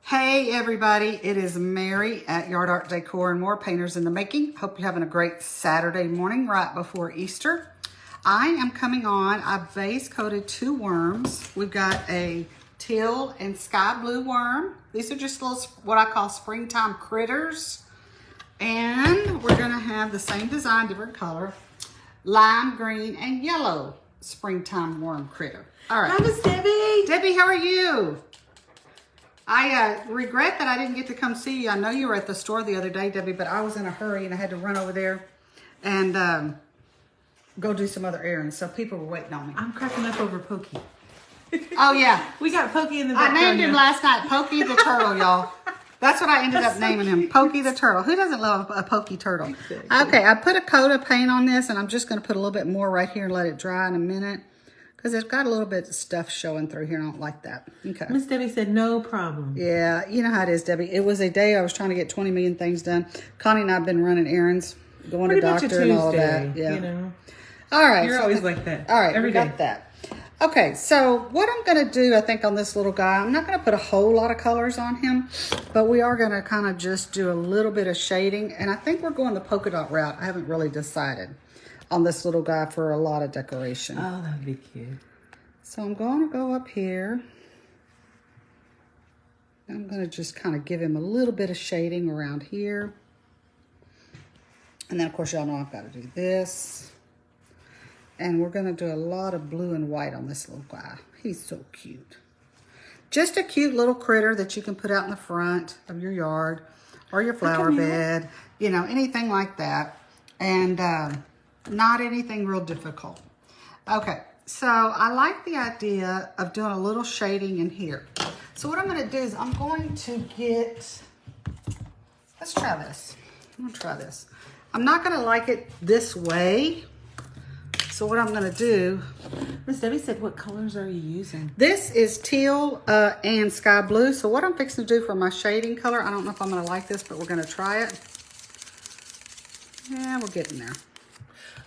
Hey everybody, it is Mary at Yard Art Decor and More, Painters in the Making. Hope you're having a great Saturday morning right before Easter. I am coming on, I base coated 2 worms. We've got a teal and sky blue worm. These are just little, what I call springtime critters. And we're gonna have the same design, different color, lime green and yellow springtime worm critter. All right. Hi, Miss Debbie. Debbie, how are you? I regret that I didn't get to come see you. I know you were at the store the other day, Debbie, but I was in a hurry and I had to run over there and go do some other errands. So people were waiting on me. I'm cracking up over Pokey. Oh, yeah. We got Pokey in the background. I named him last night Pokey the Turtle, y'all. That's what I ended up naming him, Pokey the Turtle. Who doesn't love a Pokey turtle? Exactly. Okay, I put a coat of paint on this, and I'm just going to put a little bit more right here and let it dry in a minute. Because it's got a little bit of stuff showing through here, and I don't like that. Okay. Miss Debbie said no problem. Yeah, you know how it is, Debbie. It was a day I was trying to get 20 million things done. Connie and I have been running errands, going to doctor and all that. Yeah. You know. All right. You're always like that. All right, every day. Got that. Okay, so what I'm going to do, I think, on this little guy, I'm not going to put a whole lot of colors on him, but we are going to kind of just do a little bit of shading, and I think we're going the polka dot route. I haven't really decided on this little guy for a lot of decoration. Oh, that would be cute. So I'm going to go up here. I'm going to just kind of give him a little bit of shading around here. And then, of course, y'all know I've got to do this. And we're going to do a lot of blue and white on this little guy. He's so cute. Just a cute little critter that you can put out in the front of your yard or your flower bed. You know, anything like that. And not anything real difficult. Okay. So I like the idea of doing a little shading in here. So what I'm going to do is I'm going to get, let's try this. I'm going to try this. I'm not going to like it this way. So what I'm going to do. Miss Debbie said, what colors are you using? This is teal and sky blue. So what I'm fixing to do for my shading color, I don't know if I'm going to like this, but we're going to try it. Yeah, we're getting there.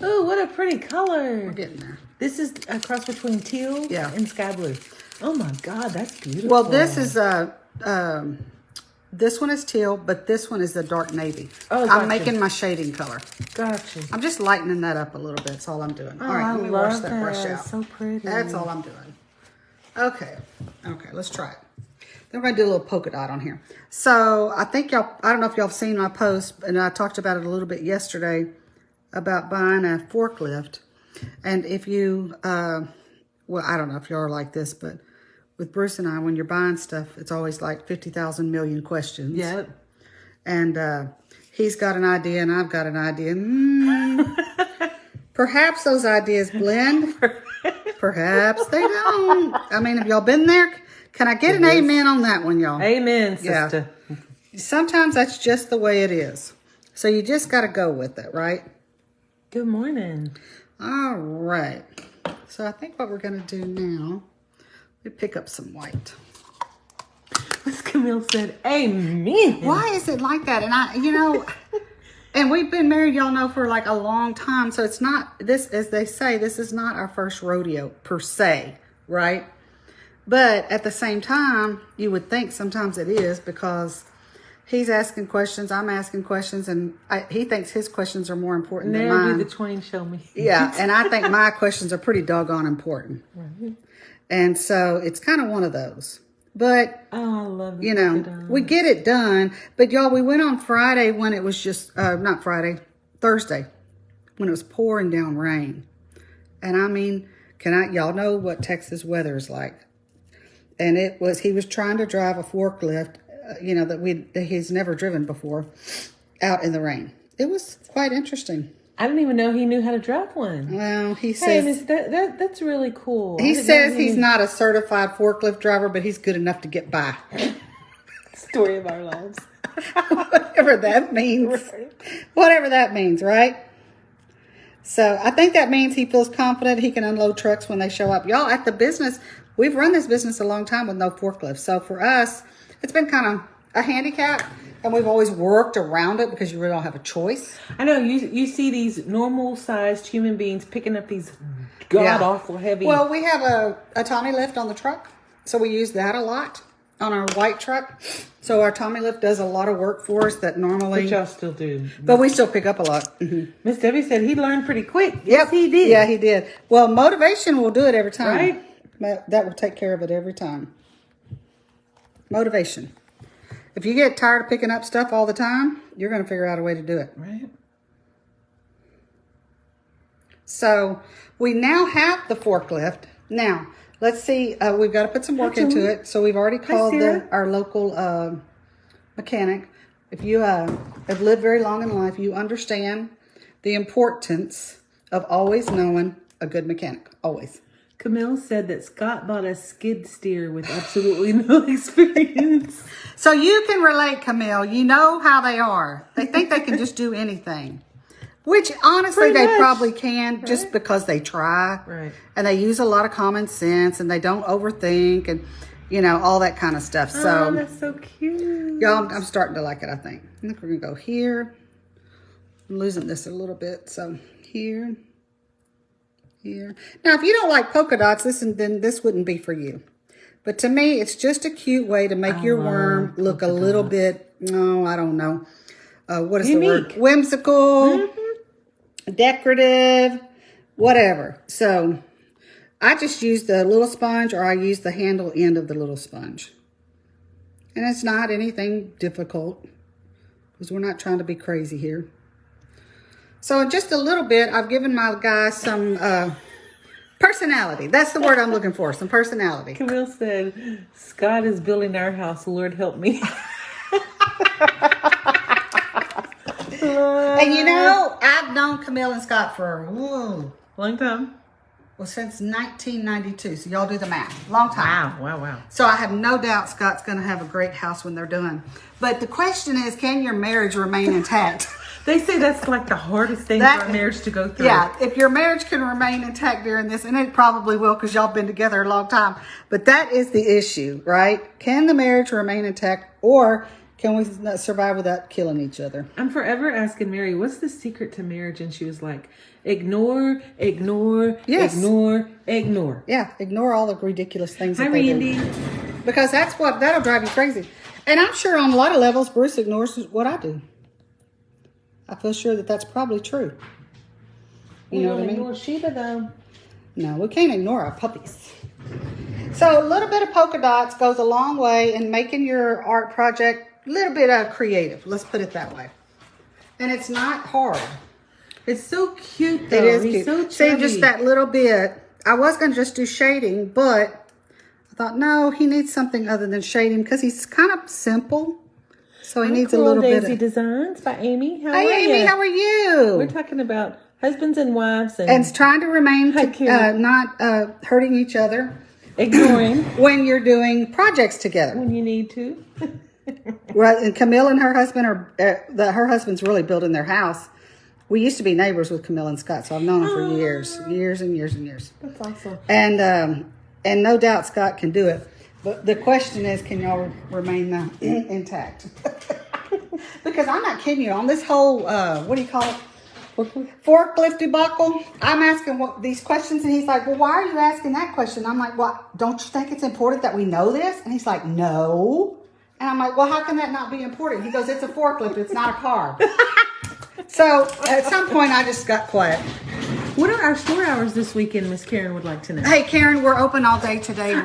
Oh, what a pretty color. We're getting there. This is a cross between teal and sky blue. Oh my God, that's beautiful. Well, this is this one is teal, but this one is the dark navy. Oh, gotcha. I'm making my shading color. Gotcha. I'm just lightening that up a little bit. That's all I'm doing. Oh, all right, let me wash that brush out. So pretty. That's all I'm doing. Okay. Okay, let's try it. Then we're going to do a little polka dot on here. So I think y'all, I don't know if y'all have seen my post, and I talked about it a little bit yesterday about buying a forklift. And if you, well, I don't know if y'all are like this, but with Bruce and I, when you're buying stuff, it's always like 50,000 million questions. Yep. And he's got an idea and I've got an idea. Perhaps those ideas blend. Perhaps they don't. I mean, have y'all been there? Can I get an amen on that one, y'all? Amen, sister. Yeah. Sometimes that's just the way it is. So you just got to go with it, right? Good morning. All right. So I think what we're going to do now, we pick up some white. Miss Camille said, amen. Why is it like that? And I, you know, and we've been married, y'all know, for like a long time. So it's not, this, as they say, this is not our first rodeo per se, right? But at the same time, you would think sometimes it is because he's asking questions, I'm asking questions, and he thinks his questions are more important than mine. The twain shall meet. Yeah, and I think my questions are pretty doggone important. Right. And so it's kind of one of those. But, oh, I love it. You know, we get it done. But y'all, we went on Friday when it was just, not Friday, Thursday, when it was pouring down rain. And I mean, y'all know what Texas weather is like. And he was trying to drive a forklift, you know, that he's never driven before, out in the rain. It was quite interesting. I didn't even know he knew how to drive one. Well, he says... Hey, that's really cool. He says he's not a certified forklift driver, but he's good enough to get by. Story of our lives. Whatever that means. Right. Whatever that means, right? So I think that means he feels confident he can unload trucks when they show up. Y'all, at the business, we've run this business a long time with no forklift. So for us, it's been kind of a handicap. And we've always worked around it because you really don't have a choice. I know. You see these normal-sized human beings picking up these god-awful heavy... Well, we have a Tommy lift on the truck, so we use that a lot. on our white truck. So our Tommy lift does a lot of work for us that normally... But y'all still do. But we still pick up a lot. Miss Debbie said he learned pretty quick. Yes, he did. Yeah, he did. Well, motivation will do it every time. Right? That will take care of it every time. Motivation. If you get tired of picking up stuff all the time, you're going to figure out a way to do it. Right. So we now have the forklift. Now, let's see. We've got to put some work into it. So we've already called our local mechanic. If you have lived very long in life, you understand the importance of always knowing a good mechanic. Always. Camille said that Scott bought a skid steer with absolutely no experience. So you can relate, Camille. You know how they are. They think they can just do anything. Which, honestly, they probably can just because they try. Right. And they use a lot of common sense and they don't overthink and, you know, all that kind of stuff. So, oh, that's so cute. Y'all, I'm starting to like it, I think. I think we're going to go here. I'm losing this a little bit. So, here. Here. Now, if you don't like polka dots, then this wouldn't be for you. But to me, it's just a cute way to make your worm look a little bit, no, I don't know. What is the word? Whimsical, decorative, whatever. So, I just use the little sponge or I use the handle end of the little sponge. And it's not anything difficult because we're not trying to be crazy here. So in just a little bit, I've given my guys some personality. That's the word I'm looking for, some personality. Camille said, Scott is building our house. Lord help me. And you know, I've known Camille and Scott for a long time. Well, since 1992. So y'all do the math. Long time. Wow. So I have no doubt Scott's going to have a great house when they're done. But the question is, can your marriage remain intact? They say that's like the hardest thing for a marriage to go through. Yeah, if your marriage can remain intact during this, and it probably will because y'all been together a long time. But that is the issue, right? Can the marriage remain intact or can we survive without killing each other? I'm forever asking Mary, what's the secret to marriage? And she was like, ignore, ignore, ignore. Yeah, ignore all the ridiculous things Hi, that they Randy. do. Because that'll drive you crazy. And I'm sure on a lot of levels, Bruce ignores what I do. I feel sure that that's probably true. You know what I mean? Ignore Sheba, though. No, we can't ignore our puppies. So a little bit of polka dots goes a long way in making your art project a little bit creative. Let's put it that way. And it's not hard. It's so cute, though. It is He's cute. so See, chubby. just that little bit. I was going to just do shading, but I thought, no, he needs something other than shading because he's kind of simple. So he needs a little bit of... Daisy Designs by Amy. Hey, Amy, how are you? We're talking about husbands and wives. And trying to remain not hurting each other. Ignoring. When you're doing projects together. When you need to. Right, and Camille and her husband her husband's really building their house. We used to be neighbors with Camille and Scott, so I've known them for years and years. That's awesome. And no doubt Scott can do it. But the question is, can y'all remain intact? Because I'm not kidding you. On this whole, what do you call it? Forklift debacle. I'm asking these questions, and he's like, well, why are you asking that question? I'm like, well, don't you think it's important that we know this? And he's like, no. And I'm like, well, how can that not be important? He goes, it's a forklift. It's not a car. So at some point, I just got quiet. What are our store hours this weekend, Miss Karen would like to know? Hey, Karen, we're open all day today.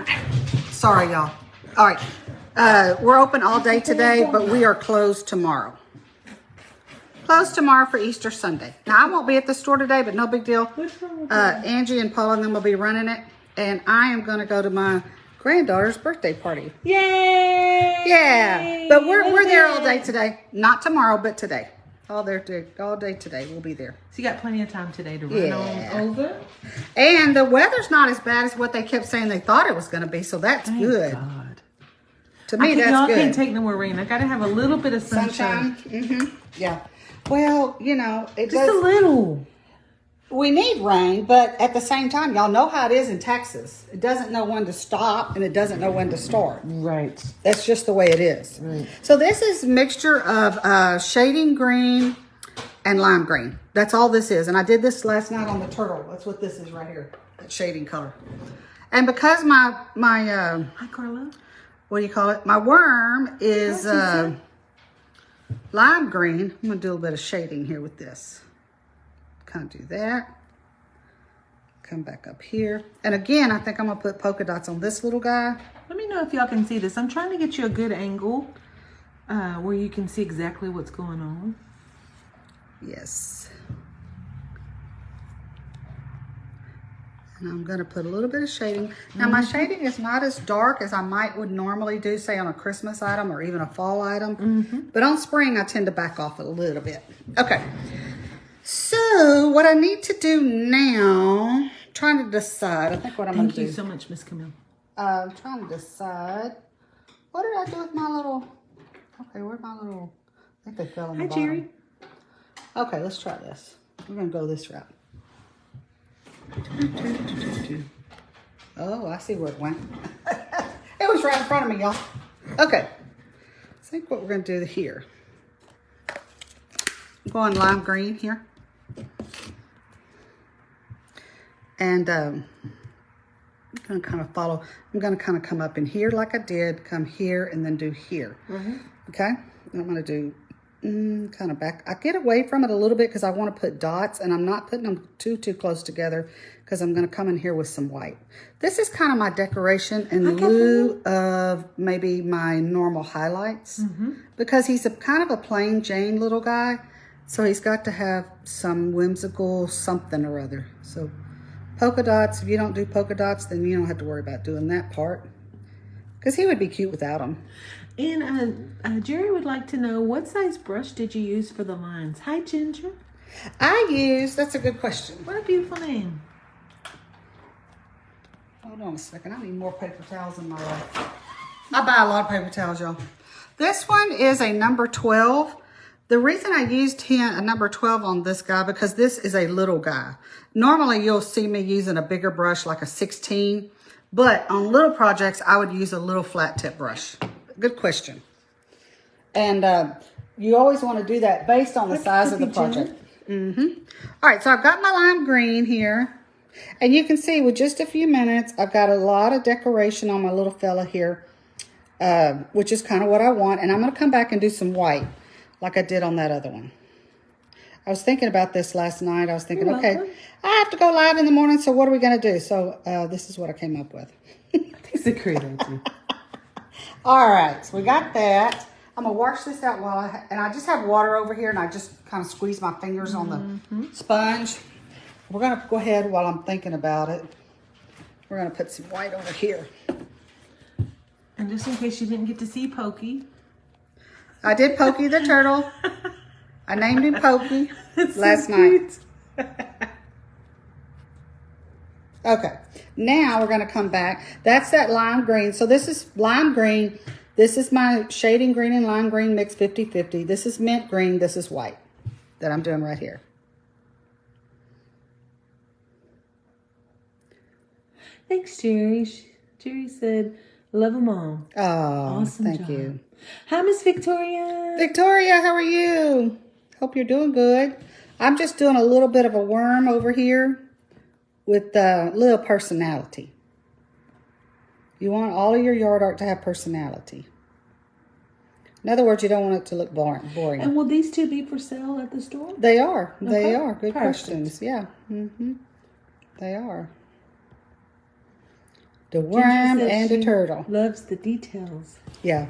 Sorry, y'all. All right. We're open all day today, but we are closed tomorrow. Closed tomorrow for Easter Sunday. Now, I won't be at the store today, but no big deal. What's wrong with that? Angie and Paula and them will be running it. And I am going to go to my granddaughter's birthday party. Yay! Yeah. But we're there all day today. Not tomorrow, but today. All day today. We'll be there. So you got plenty of time today to run on over. And the weather's not as bad as what they kept saying they thought it was going to be. So that's good. God. To me, that's y'all good. can't take no more rain. I got to have a little bit of sunshine. Yeah. Well, you know, just a little. We need rain, but at the same time, y'all know how it is in Texas. It doesn't know when to stop and it doesn't know when to start. Right. That's just the way it is. Right. So this is a mixture of shading green and lime green. That's all this is. And I did this last night on the turtle. That's what this is right here. That shading color. And because my Hi, Carla. what do you call it? My worm is lime green. I'm going to do a little bit of shading here with this. Kind of do that. Come back up here. And again, I think I'm going to put polka dots on this little guy. Let me know if y'all can see this. I'm trying to get you a good angle where you can see exactly what's going on. Yes. And I'm going to put a little bit of shading. Now, my shading is not as dark as I would normally do, say, on a Christmas item or even a fall item. But on spring, I tend to back off a little bit. Okay. So, what I need to do now, trying to decide. I think what I'm going to do. Thank you so much, Miss Camille. I'm trying to decide. What did I do with my little... Okay, where'd my little... I think they fell in the bottom. Hi, Jerry. Okay, let's try this. We're going to go this route. Oh, I see where it went. It was right in front of me, y'all. Okay. I think what we're going to do here. I'm going lime green here. And I'm going to kind of follow. I'm going to kind of come up in here like I did. Come here and then do here. Okay? And I'm going to do kind of back. I get away from it a little bit because I want to put dots. And I'm not putting them too close together because I'm going to come in here with some white. This is kind of my decoration in lieu of maybe my normal highlights. Because he's kind of a plain Jane little guy. So he's got to have some whimsical something or other. So polka dots, if you don't do polka dots, then you don't have to worry about doing that part. Because he would be cute without them. And Jerry would like to know, what size brush did you use for the lines? Hi, Ginger. That's a good question. What a beautiful name. Hold on a second. I need more paper towels in my life. I buy a lot of paper towels, y'all. This one is a number 12. The reason I used a number 12 on this guy, because this is a little guy. Normally, you'll see me using a bigger brush, like a 16. But on little projects, I would use a little flat tip brush. Good question. And you always want to do that based on the size of the project. All right, so I've got my lime green here. And you can see with just a few minutes, I've got a lot of decoration on my little fella here, which is kind of what I want. And I'm going to come back and do some white, like I did on that other one. I was thinking about this last night. I was thinking, okay, I have to go live in the morning, so what are we going to do? So this is what I came up with. I think it's a great idea. All right, so we got that. I'm going to wash this out and I just have water over here, and I just kind of squeeze my fingers on the sponge. We're going to go ahead while I'm thinking about it. We're going to put some white over here. And just in case you didn't get to see Pokey. I did Pokey the Turtle. I named him Pokey last night. Okay, now we're going to come back. That's that lime green. So this is lime green. This is my shading green and lime green mixed 50-50. This is mint green. This is white that I'm doing right here. Thanks, Jerry. Jerry said, love them all. Oh, awesome thank job. You. Hi, Miss Victoria. Victoria, how are you? Hope you're doing good. I'm just doing a little bit of a worm over here with a little personality. You want all of your yard art to have personality. In other words, you don't want it to look boring. And will these two be for sale at the store? They are. Okay. They are. Good questions. Yeah. They are. The worm and the turtle. Loves the details. Yeah.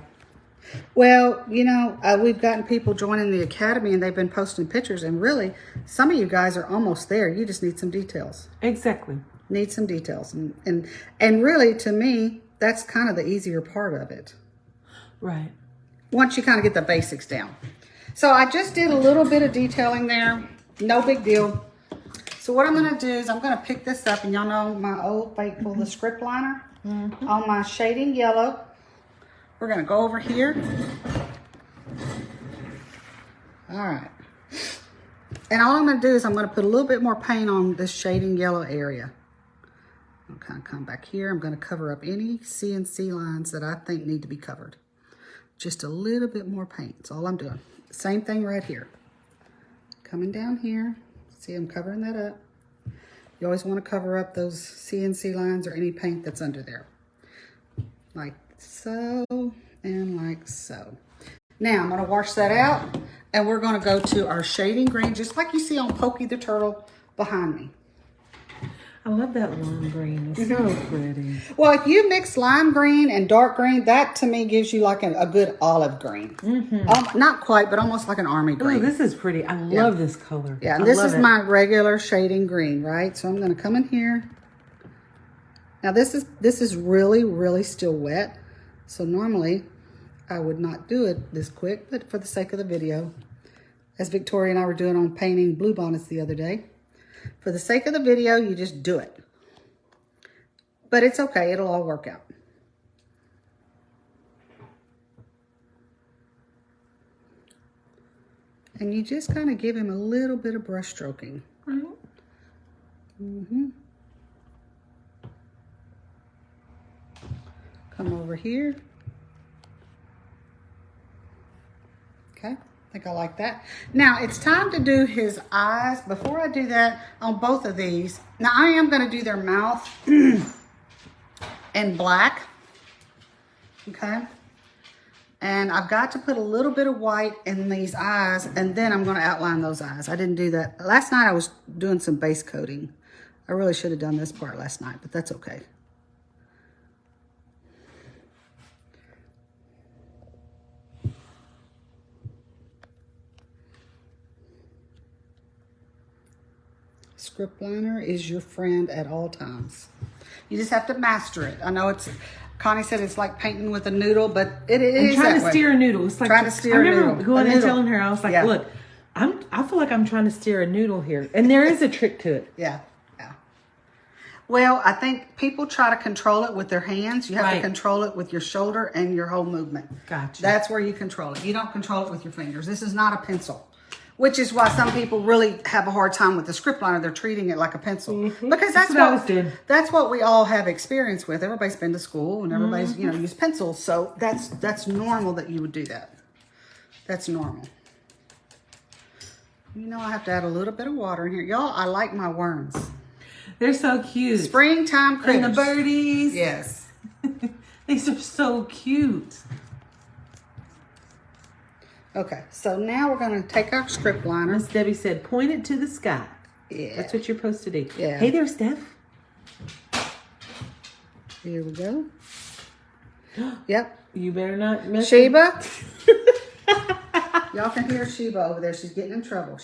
Well, you know, we've gotten people joining the academy and they've been posting pictures, and really, some of you guys are almost there. You just need some details. Exactly. Need some details. And really, to me, that's kind of the easier part of it. Right. Once you kind of get the basics down. So I just did a little bit of detailing there. No big deal. So what I'm going to do is I'm going to pick this up, and y'all know my old faithful, the script liner on my shading yellow. We're going to go over here. All right. And all I'm going to do is I'm going to put a little bit more paint on this shading yellow area. I'm going to come back here. I'm going to cover up any CNC lines that I think need to be covered. Just a little bit more paint. That's all I'm doing. Same thing right here. Coming down here. See, I'm covering that up. You always want to cover up those CNC lines or any paint that's under there. Like so and like so. Now I'm going to wash that out, and we're going to go to our shading green, just like you see on Pokey the Turtle behind me. I love that lime green. It's so pretty. Well, if you mix lime green and dark green, that to me gives you like a good olive green. Not quite, but almost like an army green. Oh, this is pretty. I love this color. Yeah, and this is my regular shading green, right? So I'm going to come in here. Now this is really, really still wet. So normally I would not do it this quick, but for the sake of the video, as Victoria and I were doing on painting bluebonnets the other day, for the sake of the video, you just do it. But it's okay, it'll all work out. And you just kind of give him a little bit of brush stroking. Come over here. Okay, I think I like that. Now it's time to do his eyes. Before I do that on both of these, now I am going to do their mouth in black. Okay. And I've got to put a little bit of white in these eyes, and then I'm going to outline those eyes. I didn't do that. Last night I was doing some base coating. I really should have done this part last night, but that's okay. Script liner is your friend at all times. You just have to master it. I know it's, Connie said it's like painting with a noodle, but it is I'm trying to steer a noodle. It's like trying to steer a noodle. I remember going and telling her, I was like, look, I feel like I'm trying to steer a noodle here. And there is a trick to it. Yeah. Well, I think people try to control it with their hands. You have to control it with your shoulder and your whole movement. Gotcha. That's where you control it. You don't control it with your fingers. This is not a pencil, which is why some people really have a hard time with the script liner. They're treating it like a pencil. Because that's what we all have experience with. Everybody's been to school and everybody's, used pencils. So that's normal that you would do that. That's normal. I have to add a little bit of water in here. Y'all, I like my worms. They're so cute. Springtime critters. And the birdies. Yes. These are so cute. Okay, so now we're going to take our script liner. Miss Debbie said, point it to the sky. Yeah. That's what you're supposed to do. Yeah. Hey there, Steph. Here we go. Yep. You better not mess Sheba. Y'all can hear Sheba over there. She's getting in trouble.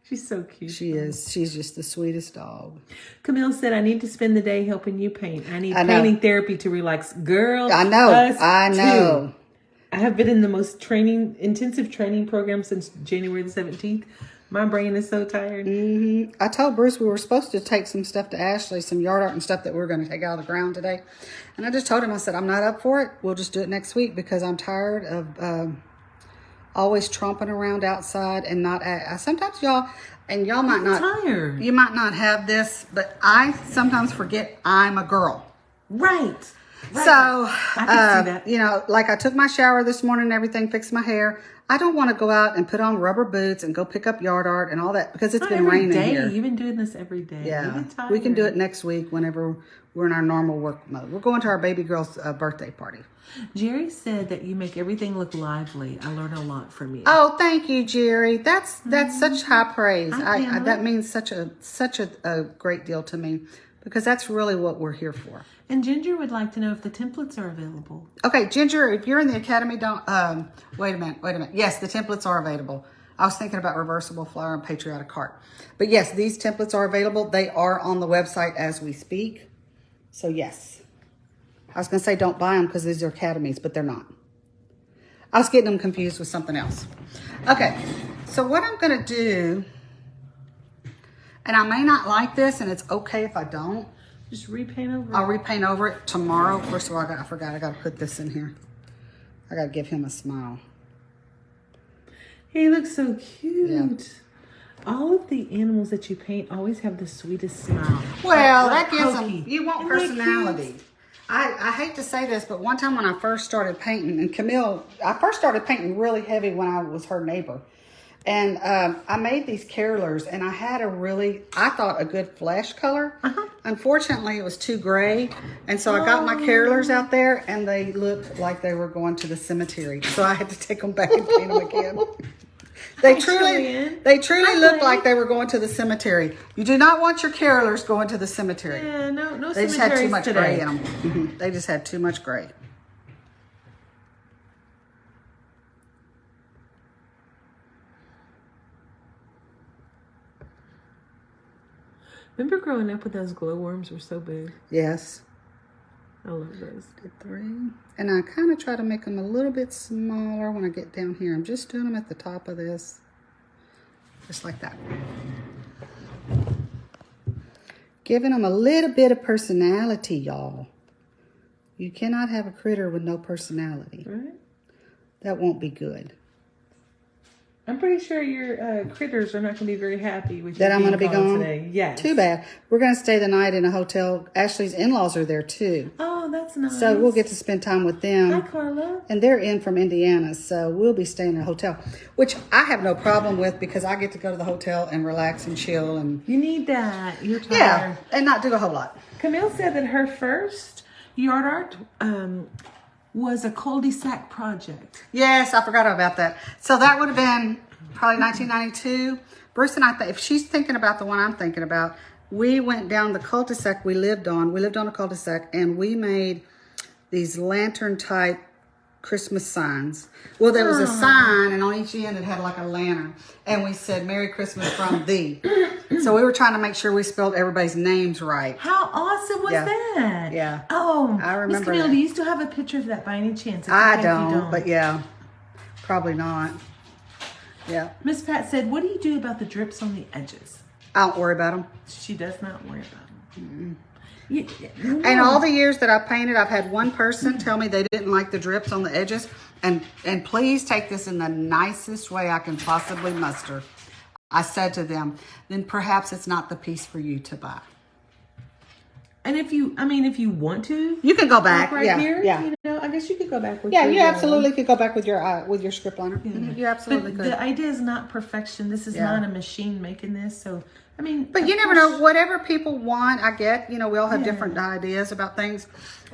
She's so cute. She is. She's just the sweetest dog. Camille said, I need to spend the day helping you paint. I need painting therapy to relax. Girl, I know. Too. I have been in the most intensive training program since January the 17th. My brain is so tired. I told Bruce we were supposed to take some stuff to Ashley, some yard art and stuff that we were going to take out of the ground today. And I just told him, I said, I'm not up for it. We'll just do it next week because I'm tired of always tromping around outside and not sometimes y'all might not tired. You might not have this, but I sometimes forget I'm a girl. Right. So I can see that. like I took my shower this morning and everything, fixed my hair. I don't want to go out and put on rubber boots and go pick up yard art and all that because it's been raining here. You've been doing this every day. Yeah, we can do it next week whenever we're in our normal work mode. We're going to our baby girl's birthday party. Jerry said that you make everything look lively. I learn a lot from you. Oh, thank you, Jerry. That's such high praise. That means such a great deal to me because that's really what we're here for. And Ginger would like to know if the templates are available. Okay, Ginger, if you're in the Academy, wait a minute. Yes, the templates are available. I was thinking about reversible flower and patriotic heart. But yes, these templates are available. They are on the website as we speak. So yes. I was going to say don't buy them because these are Academies, but they're not. I was getting them confused with something else. Okay, so what I'm going to do, and I may not like this, and it's okay if I don't. Just repaint over it. I'll repaint over it tomorrow. First of all, I forgot. I got to put this in here. I got to give him a smile. He looks so cute. Yeah. All of the animals that you paint always have the sweetest smile. Well, that gives them, you want personality. I hate to say this, but one time when I first started painting, and Camille, I first started painting really heavy when I was her neighbor. And I made these carolers, and I had I thought a good flash color. Unfortunately, it was too gray. And so I got my carolers out there, and they looked like they were going to the cemetery. So I had to take them back and paint them again. They truly looked like they were going to the cemetery. You do not want your carolers going to the cemetery. Yeah, no They just had too much gray in them. They just had too much gray. Remember growing up when those glowworms were so big? Yes. I love those. Did 3. And I kind of try to make them a little bit smaller when I get down here. I'm just doing them at the top of this. Just like that. Giving them a little bit of personality, y'all. You cannot have a critter with no personality. Right. That won't be good. I'm pretty sure your critters are not going to be very happy with that I'm going to be gone today. Yes. Too bad. We're going to stay the night in a hotel. Ashley's in-laws are there too. Oh, that's nice. So we'll get to spend time with them. Hi, Carla. And they're in from Indiana, so we'll be staying in a hotel, which I have no problem with because I get to go to the hotel and relax and chill. And you need that. You're tired. Yeah, and not do a whole lot. Camille said that her first yard art was a cul-de-sac project. Yes, I forgot about that. So that would have been probably 1992. Bruce and I, if she's thinking about the one I'm thinking about, we went down the cul-de-sac we lived on. We lived on a cul-de-sac, and we made these lantern-type Christmas signs. Well, there was a sign, and on each end it had like a lantern, and we said, "Merry Christmas from thee." So we were trying to make sure we spelled everybody's names right. How awesome was that? Yeah. Oh, I remember Miss Camille, that. do you still have a picture of that by any chance? I don't, but yeah, probably not. Yeah. Miss Pat said, "What do you do about the drips on the edges?" I don't worry about them. She does not worry about them. And all the years that I've painted, I've had one person tell me they didn't like the drips on the edges. And please take this in the nicest way I can possibly muster. I said to them, then perhaps it's not the piece for you to buy. And if you want to, you can go back. Right here. Yeah. You know, I guess you could go back with. Yeah, you absolutely could go back with your script liner. Yeah. You absolutely could. The idea is not perfection. This is not a machine making this. So, I mean, but you never know. Whatever people want, I get. You know, we all have different ideas about things.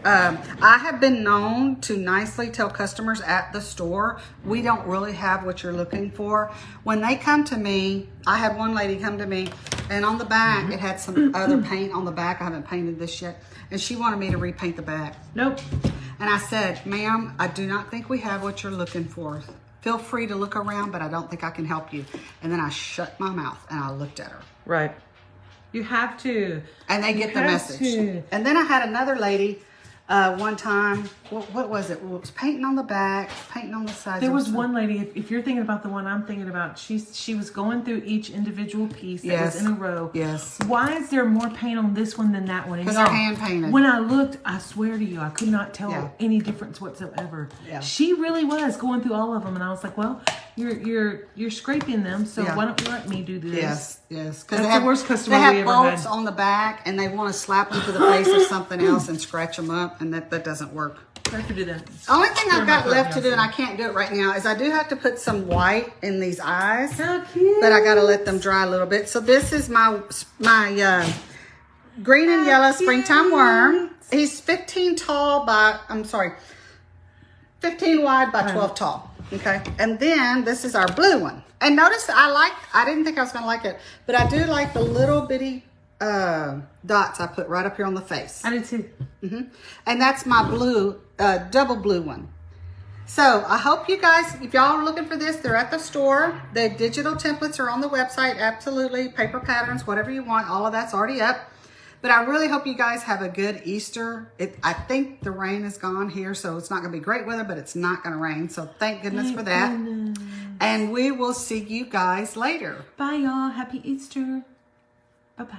I have been known to nicely tell customers at the store, we don't really have what you're looking for. When they come to me, I had one lady come to me, and on the back, it had some other paint on the back. I haven't painted this yet. And she wanted me to repaint the back. Nope. And I said, ma'am, I do not think we have what you're looking for. Feel free to look around, but I don't think I can help you. And then I shut my mouth and I looked at her. Right. You have to. And they get the message. And then I had another lady one time, what was it? Well, it was painting on the back, painting on the sides. There was one lady, if you're thinking about the one I'm thinking about, she was going through each individual piece that was in a row. Yes. Why is there more paint on this one than that one? Because they're hand painted. When I looked, I swear to you, I could not tell any difference whatsoever. Yeah. She really was going through all of them, and I was like, well, you're scraping them, so why don't you let me do this? Yes. Because that's the worst customer we ever had. They have bolts on the back, and they want to slap them to the face of something else and scratch them up, and that doesn't work. I have to do that. The only thing I've got left to do, and I can't do it right now, is I do have to put some white in these eyes. How cute! But I got to let them dry a little bit. So this is my green and yellow springtime worm. He's 15 wide by 12 tall. Okay, and then this is our blue one. And notice I didn't think I was going to like it, but I do like the little bitty dots I put right up here on the face. I did too. And that's my blue, double blue one. So I hope you guys, if y'all are looking for this, they're at the store. The digital templates are on the website, absolutely. Paper patterns, whatever you want, all of that's already up. But I really hope you guys have a good Easter. I think the rain is gone here, so it's not going to be great weather, but it's not going to rain. So thank goodness for that. And we will see you guys later. Bye, y'all. Happy Easter. Bye-bye.